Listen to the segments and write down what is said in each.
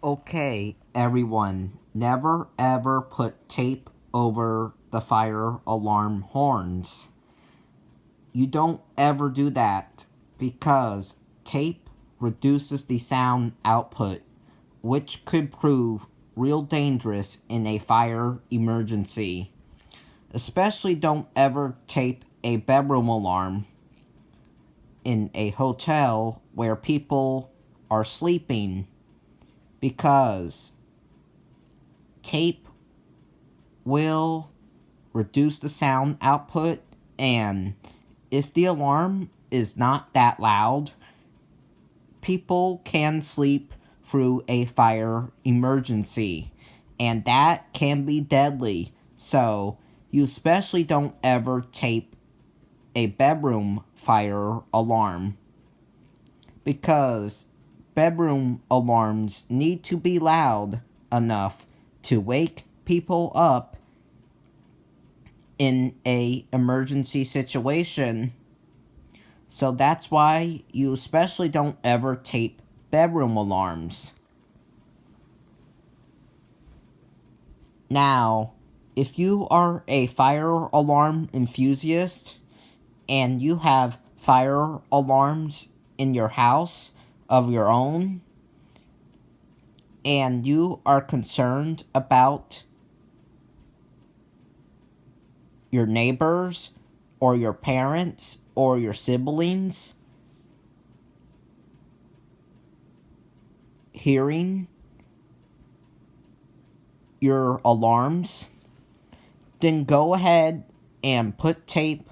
Okay, everyone, never ever put tape over the fire alarm horns. You don't ever do that because tape reduces the sound output, which could prove real dangerous in a fire emergency. Especially don't ever tape a bedroom alarm in a hotel where people are sleeping, because tape will reduce the sound output, and if the alarm is not that loud, people can sleep through a fire emergency, and that can be deadly. So you especially don't ever tape a bedroom fire alarm, because bedroom alarms need to be loud enough to wake people up in a emergency situation. So that's why you especially don't ever tape bedroom alarms. Now, if you are a fire alarm enthusiast and you have fire alarms in your house of your own, and you are concerned about your neighbors or your parents or your siblings hearing your alarms, then go ahead and put tape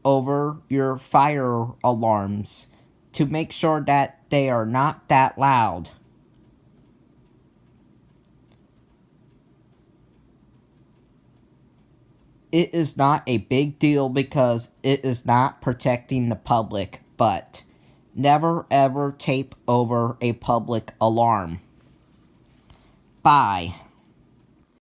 over your fire alarms to make sure that they are not that loud. It is not a big deal because it is not protecting the public, but never ever tape over a public alarm. Bye.